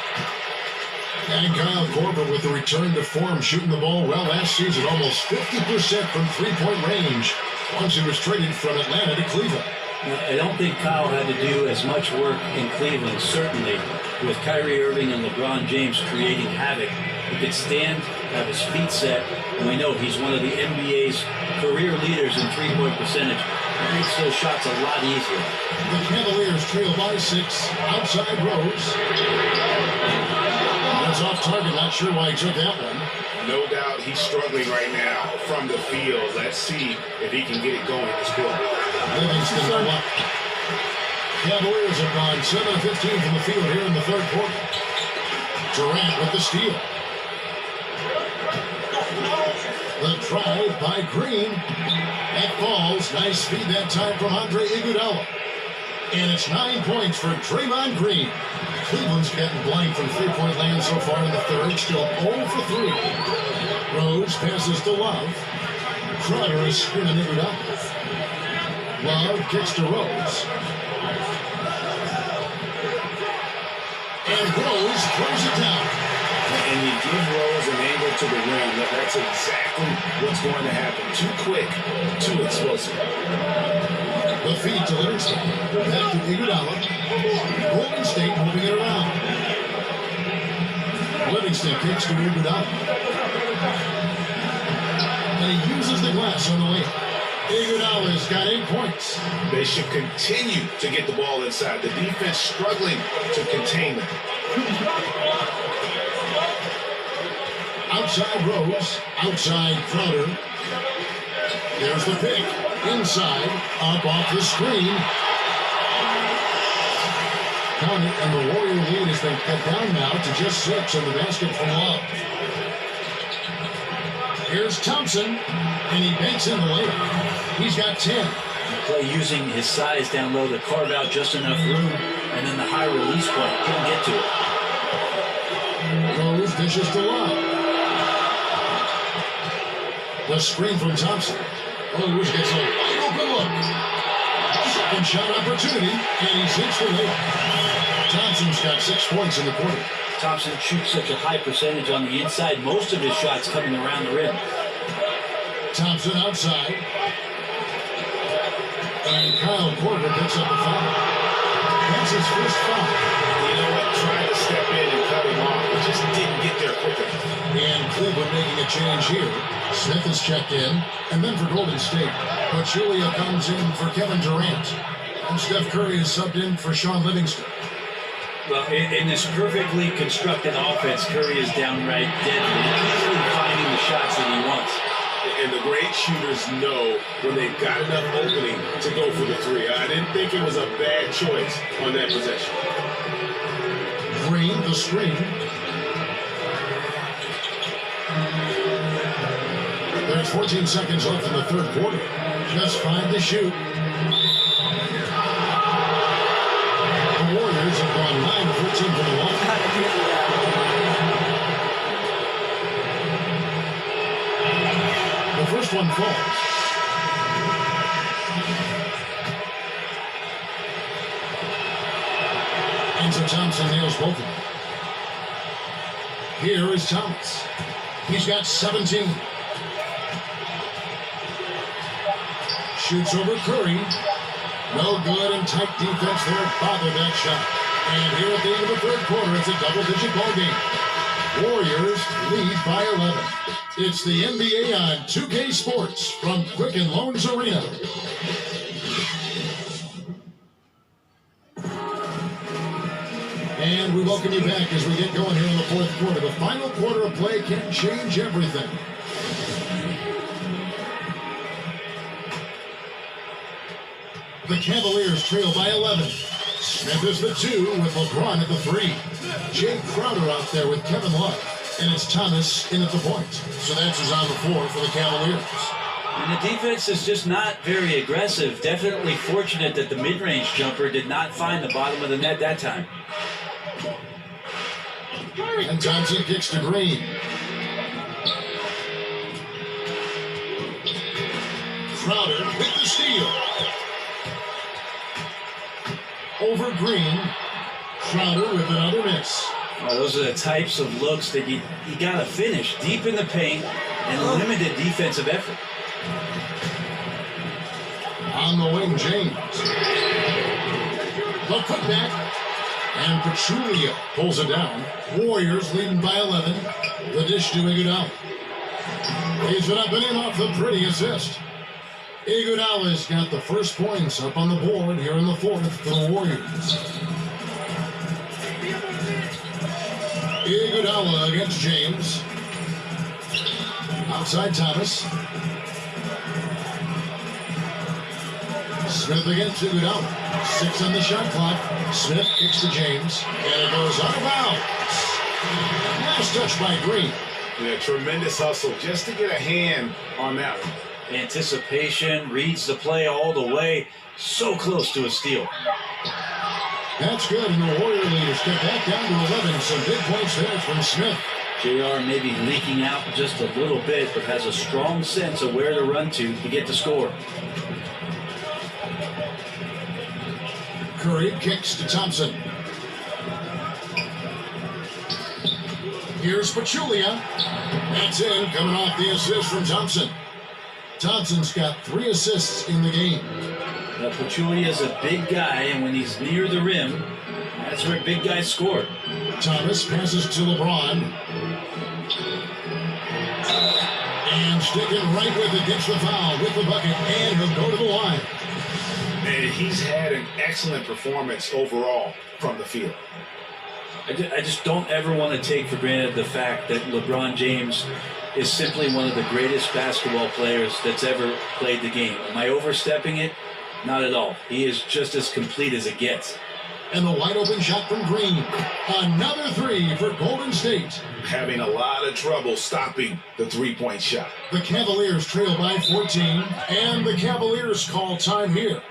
And Kyle Korver with the return to form, shooting the ball well last season, almost 50% from three-point range once he was traded from Atlanta to Cleveland. I don't think Kyle had to do as much work in Cleveland, certainly, with Kyrie Irving and LeBron James creating havoc. He could stand, have his feet set, and we know he's one of the NBA's career leaders in three-point percentage. It makes those shots a lot easier. The Cavaliers trail by 6, outside Rose. That's off target, not sure why he took that one. No doubt he's struggling right now from the field. Let's see if he can get it going this quarter. Livingston no luck. Cavaliers have gone 7 of 15 from the field here in the third quarter. Durant with the steal. The drive by Green. That falls. Nice feed that time from Andre Iguodala. And it's 9 points for Draymond Green. Cleveland's getting blank from three-point land so far in the third. Still 0 for 3. Rose passes to Love. Crowder is screening Iguodala. Love kicks to Rose. And Rose throws it down. And you give Rose an angle to the rim. That's exactly what's going to happen. Too quick, too explosive. The feed to Livingston. Back to Iguodala. Golden State moving it around. Livingston kicks to Iguodala. And he uses the glass on the layup. Iguodala's got 8 points. They should continue to get the ball inside. The defense struggling to contain them. Outside Rose. Outside Crowder. There's the pick. Inside, up off the screen. Count it, and the Warrior lead has been cut down now to just 6 on the basket from Love. Here's Thompson, and he banks in the layup. He's got 10. Clay using his size down low to carve out just enough room, and then the high release point couldn't get to it. Rose dishes to Love. The screen from Thompson. Rose gets a wide open look. Second shot opportunity, and he hits the layup. Thompson's got 6 points in the quarter. Thompson shoots such a high percentage on the inside, most of his shots coming around the rim. Thompson outside. And Kyle Korver picks up the foul. That's his first foul. You know what? Trying to step in and cut him off, but just didn't get there quick enough. And Cleveland making a change here. Smith is checked in, and then for Golden State. Pachulia comes in for Kevin Durant. And Steph Curry is subbed in for Sean Livingston. Well, in this perfectly constructed offense, Curry is downright deadly, easily finding the shots that he wants. And the great shooters know when they've got enough opening to go for the three. I didn't think it was a bad choice on that possession. Green, the screen. There's 14 seconds left in the third quarter. Just 5 to shoot. The Warriors have gone 9 of 14 from the line. The first one falls. And so Thompson nails both of them. Here is Thomas. He's got 17. Shoots over Curry. No good, and tight defense there bothered that shot. And here at the end of the third quarter, it's a double-digit ball game. Warriors lead by 11. It's the NBA on 2K Sports from Quicken Loans Arena. And we welcome you back as we get going here in the fourth quarter. The final quarter of play can change everything. The Cavaliers trail by 11. Smith is the 2 with LeBron at the 3. Jay Crowder out there with Kevin Love. And it's Thomas in at the point. So that's who's on the floor for the Cavaliers. And the defense is just not very aggressive. Definitely fortunate that the mid-range jumper did not find the bottom of the net that time. And Thompson kicks to Green. Crowder with the steal. Over Green. Crowder with another miss. Those are the types of looks that you got to finish deep in the paint and limited defensive effort. On the wing, James. The putback. And Pachulia pulls it down. Warriors leading by 11. The dish to Iguodala. Leaves it up and in off the pretty assist. Iguodala's got the first points up on the board here in the fourth for the Warriors. Iguodala against James. Outside Thomas. Smith against Iguodala. 6 on the shot clock. Smith kicks to James. And it goes out of bounds. Last touch by Green. Yeah, tremendous hustle just to get a hand on that one. Anticipation, reads the play all the way. So close to a steal. That's good, and the Warrior leaders get back down to 11. Some big points there from Smith. JR maybe leaking out just a little bit, but has a strong sense of where to run to get the score. Curry kicks to Thompson. Here's Pachulia. That's in, coming off the assist from Thompson. Thompson's got 3 assists in the game. Now, Pachulia is a big guy, and when he's near the rim, that's where big guys score. Thomas passes to LeBron. And sticking right with it, gets the foul with the bucket, and he'll go to the line. And he's had an excellent performance overall from the field. I just don't ever want to take for granted the fact that LeBron James is simply one of the greatest basketball players that's ever played the game. Am I overstepping it? Not at all. He is just as complete as it gets. And the wide open shot from Green. Another 3 for Golden State. Having a lot of trouble stopping the three-point shot. The Cavaliers trail by 14, and the Cavaliers call time here.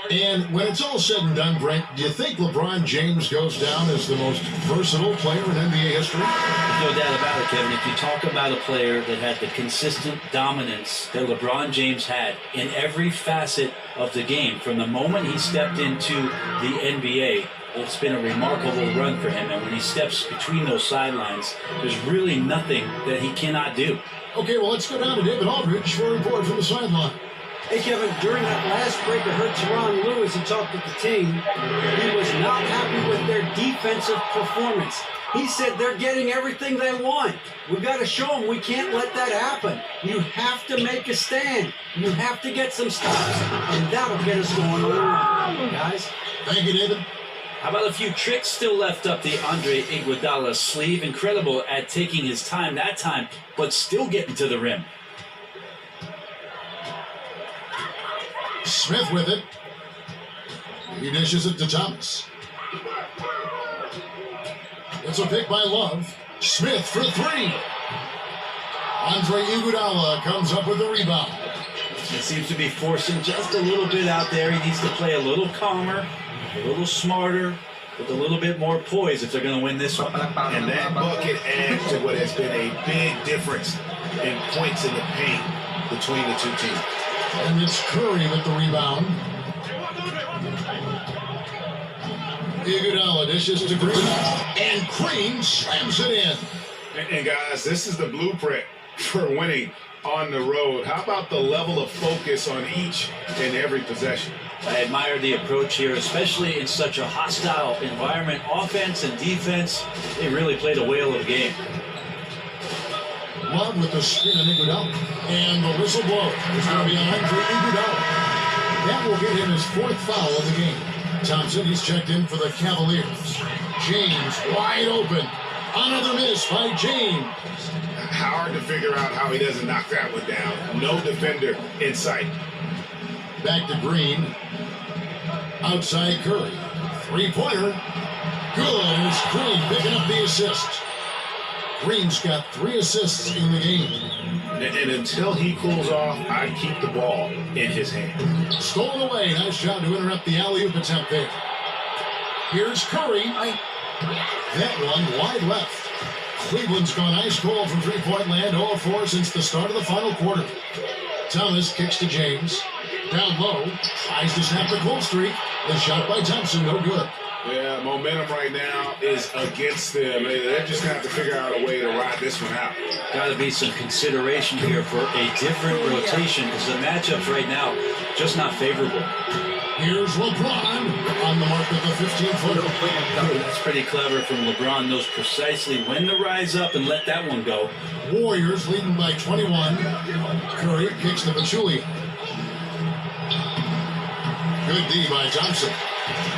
And when it's all said and done, Brent, do you think LeBron James goes down as the most versatile player in NBA history? No doubt about it, Kevin. If you talk about a player that had the consistent dominance that LeBron James had in every facet of the game, from the moment he stepped into the NBA, it's been a remarkable run for him. And when he steps between those sidelines, there's really nothing that he cannot do. Okay, well, let's go down to David Aldridge for a report from the sideline. Hey, Kevin, during that last break, I heard Teron Lewis, he talked with the team. He was not happy with their defensive performance. He said they're getting everything they want. We've got to show them we can't let that happen. You have to make a stand. You have to get some stops, and that'll get us going on around, guys. Thank you, David. How about a few tricks still left up the Andre Iguodala sleeve? Incredible at taking his time that time, but still getting to the rim. Smith with it. He dishes it to Thomas. It's a pick by Love. Smith for 3. Andre Iguodala comes up with the rebound. He seems to be forcing just a little bit out there. He needs to play a little calmer, a little smarter, with a little bit more poise if they're going to win this one. And that bucket adds to what has been a big difference in points in the paint between the two teams. And it's Curry with the rebound. Iguodala dishes to Green. And Green slams it in. And guys, this is the blueprint for winning on the road. How about the level of focus on each and every possession? I admire the approach here, especially in such a hostile environment. Offense and defense, they really played a whale of a game. Love with the spin on Iguodala. And the whistle blows. It's going to be on for Iguodala. That will get him his 4th foul of the game. Thompson, he's checked in for the Cavaliers. James wide open. Another miss by James. Hard to figure out how he doesn't knock that one down. No defender in sight. Back to Green. Outside Curry. 3-pointer. Good. And it's Green picking up the assist. Green's got 3 assists in the game. And until he cools off, I'd keep the ball in his hand. Stolen away. Nice job to interrupt the alley-oop attempt there. Here's Curry. That one wide left. Cleveland's gone ice cold from three-point land, 0-4 since the start of the final quarter. Thomas kicks to James. Down low. Tries to snap the cold streak. The shot by Thompson, no good. Yeah, momentum right now is against them. They're just going to have to figure out a way to ride this one out. Got to be some consideration here for a different rotation because the matchups right now just not favorable. Here's LeBron on the mark with the 15-footer. That's pretty clever from LeBron. Knows precisely when to rise up and let that one go. Warriors leading by 21. Curry kicks to Pachulia. Good D by Thompson.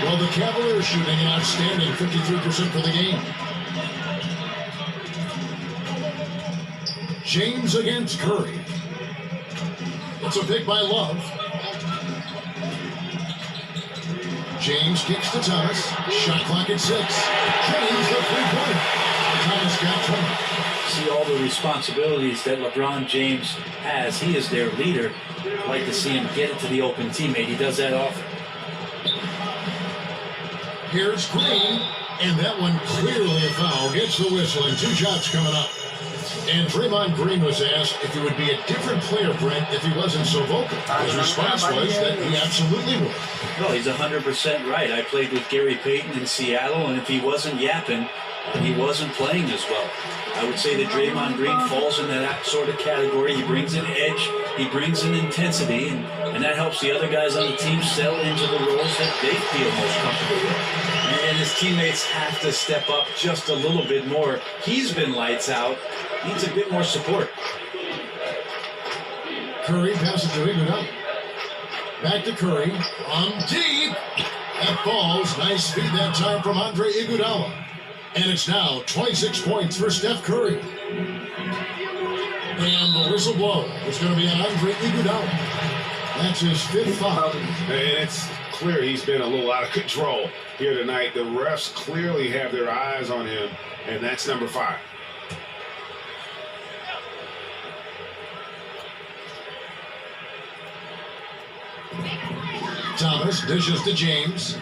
Well, the Cavaliers shooting an outstanding 53% for the game. James against Curry. It's a pick by Love. James kicks to Thomas. Shot clock at 6. James the three-pointer. Thomas got 20. See all the responsibilities that LeBron James has. He is their leader. I'd like to see him get it to the open teammate. He does that often. Here's Green, and that one clearly a foul. Gets the whistle, and 2 shots coming up. And Draymond Green was asked if he would be a different player, Brent, if he wasn't so vocal. His response was that he absolutely would. No, he's 100% right. I played with Gary Payton in Seattle, and if he wasn't yapping, he wasn't playing as well. I would say that Draymond Green falls into that sort of category. He brings an edge, he brings an intensity, and that helps the other guys on the team settle into the roles that they feel most comfortable with. And his teammates have to step up just a little bit more. He's been lights out. Needs a bit more support. Curry passes to Iguodala. Back to Curry. On deep. That falls. Nice feed that time from Andre Iguodala. And it's now 26 points for Steph Curry. And the whistle blow is going to be on Andre Iguodala. That's his 5th foul. And it's clear he's been a little out of control here tonight. The refs clearly have their eyes on him, and that's number 5. Thomas dishes to James.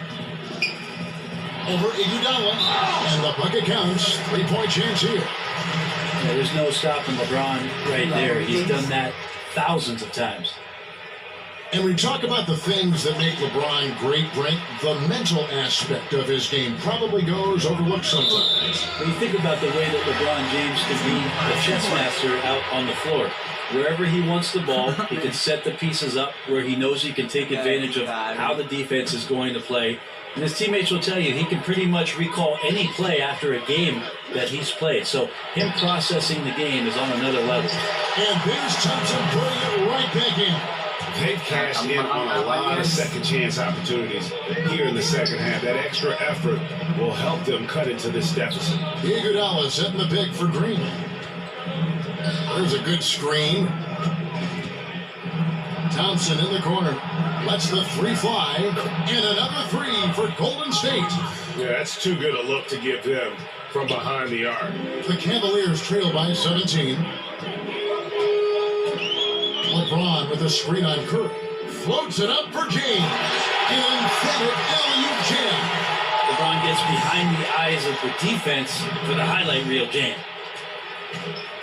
Over Iguodala. And the bucket counts. 3-point chance here. Yeah, there's no stopping LeBron right there. He's done that thousands of times. And we talk about the things that make LeBron great, Brent. The mental aspect of his game probably goes overlooked sometimes. When you think about the way that LeBron James can be a chess master out on the floor. Wherever he wants the ball, he can set the pieces up where he knows he can take advantage of how the defense is going to play. And his teammates will tell you he can pretty much recall any play after a game that he's played. So him processing the game is on another level. And there's Thompson putting it right back in. They've cashed in on a lot of second chance opportunities here in the second half. That extra effort will help them cut into this deficit. Iguodala setting the pick for Green. There's a good screen. Thompson in the corner. Lets the 3 fly. And another 3 for Golden State. Yeah, that's too good a look to give them from behind the arc. The Cavaliers trail by 17. LeBron with a screen on Curry. Floats it up for James. Emphatic alley-oop jam. LeBron gets behind the eyes of the defense for the highlight reel jam.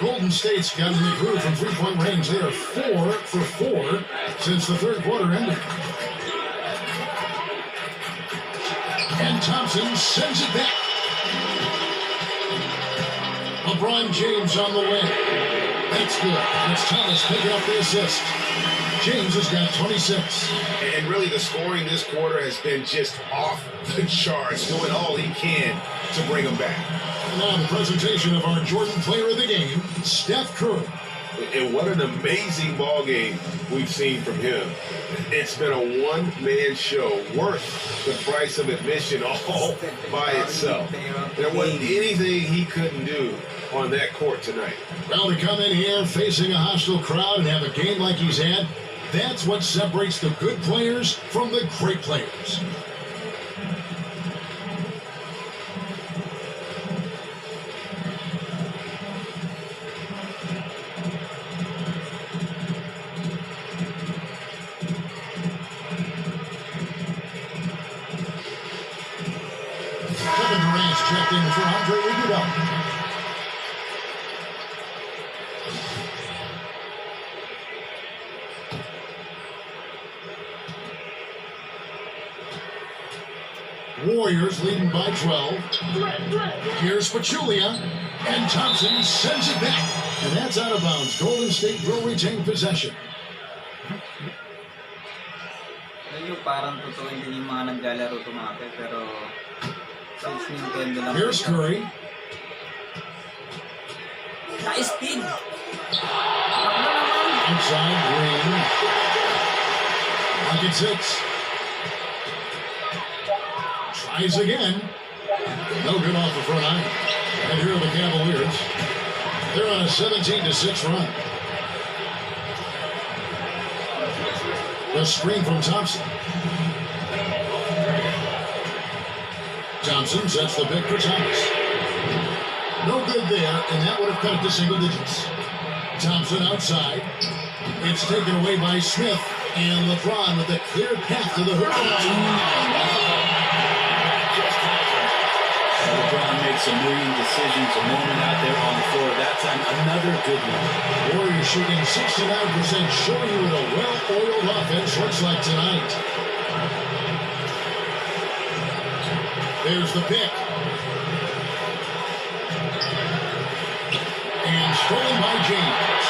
Golden State's got in the groove from 3-point range. They are 4 for 4 since the third quarter ended. And Thompson sends it back. LeBron James on the wing. That's good. It's Thomas picking up the assist. James has got 26. And really the scoring this quarter has been just off the charts, doing all he can to bring them back. And now the presentation of our Jordan player of the game, Steph Curry. And what an amazing ball game we've seen from him. It's been a one-man show worth the price of admission all by itself. There wasn't anything he couldn't do on that court tonight. Well, to come in here facing a hostile crowd and have a game like he's had, that's what separates the good players from the great players. Warriors leading by 12. Here's Pachulia, and Thompson sends it back. And that's out of bounds. Golden State will retain possession. Medyo parang totoo din yung mga naglalaro tumate, pero sa Nintendo lang. Here's Curry. Nice speed! Inside Green. Pocket 6. Tries again. No good off the front eye. And here are the Cavaliers. They're on a 17-6 run. The screen from Thompson. Thompson sets the pick for Thomas. No good there, and that would have cut it to single digits. Thompson outside. It's taken away by Smith, and LeBron with a clear path to the hook. LeBron makes a million decisions a moment out there on the floor. That time, another good one. Warriors shooting 69%, showing you what a well-oiled offense looks like tonight. There's the pick. And stolen by James.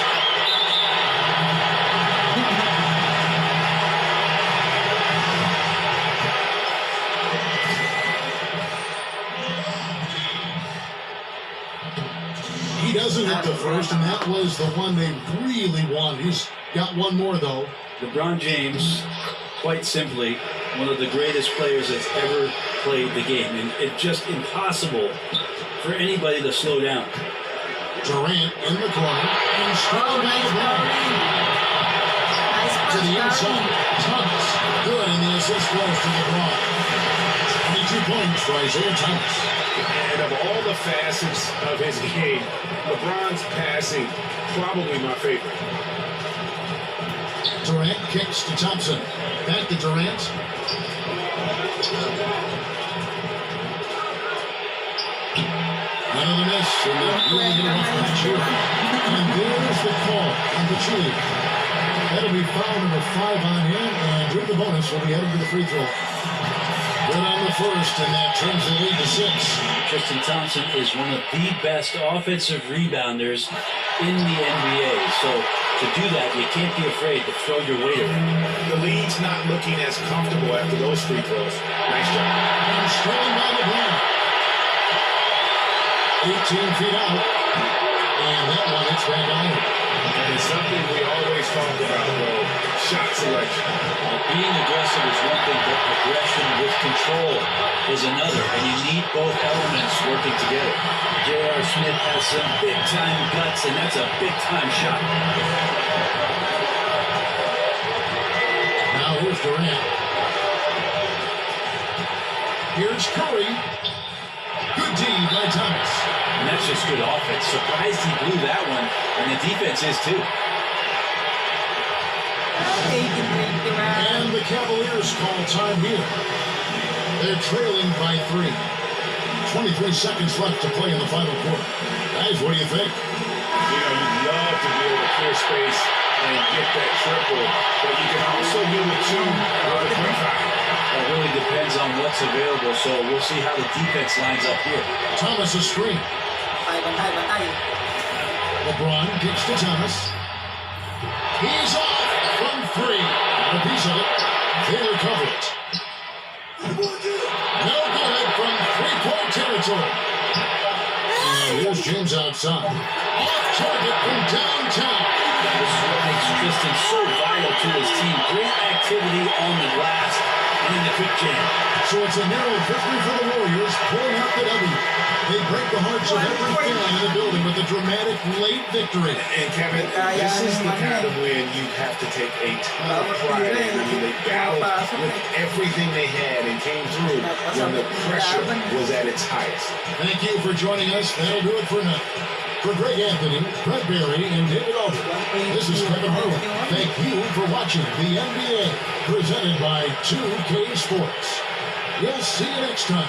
He doesn't hit the first, and that was the one they really wanted. He's got one more, though. LeBron James, quite simply, one of the greatest players that's ever played the game. And it's just impossible for anybody to slow down. Durant in the corner, and stolen by LeBron. To the inside, Thomas. Good, and the assist goes to LeBron. 22 points for Isaiah Thomas. And of all the facets of his game, LeBron's passing probably my favorite. Durant kicks to Thompson. Back to Durant. Another miss, and they're really going off that shooter. And there's the call on the cheerleader. That'll be foul number 5 on him, and with the bonus will be headed to the free throw. Good on the first, and that turns the lead to 6. Tristan Thompson is one of the best offensive rebounders in the NBA. So to do that, you can't be afraid to throw your weight around. The lead's not looking as comfortable after those free throws. Nice job. And stolen by LeBron. 18 feet out. And that one hits back on it. And it's something we always talk about, though. Shot selection. Being aggressive is one thing, but aggression with control is another. And you need both elements working together. J.R. Smith has some big-time guts, and that's a big-time shot. Now here's Durant. Here's Curry. Good D by Thomas. And that's just good offense. Surprised he blew that one, and the defense is too. And the Cavaliers call time here. They're trailing by 3. 23 seconds left to play in the final quarter. Guys, what do you think? You know, you'd love to be able to clear space and get that triple, but you can also do the 2 with the quick foul. That really depends on what's available, so we'll see how the defense lines up here. Thomas a screen. LeBron kicks to Thomas. He's off from 3. A piece of it. They recover it. No good from 3-point territory. And here's James outside. Off target from downtown. This is what makes Tristan so vital to his team. Great activity on the glass and in the quick jam. So it's a narrow victory for the Warriors, pulling out the W. They break the hearts of every fan in the building with a dramatic late victory. And Kevin, this is the kind of win you have to take a ton of pride in. I mean, they battled with everything they had and came through when the pressure was at its highest. Thank you for joining us. That'll do it for now. For Greg Anthony, Brett Berry, and David Aldridge, this is Kevin Harlan. Thank you for watching the NBA, presented by 2K Sports. We'll see you next time.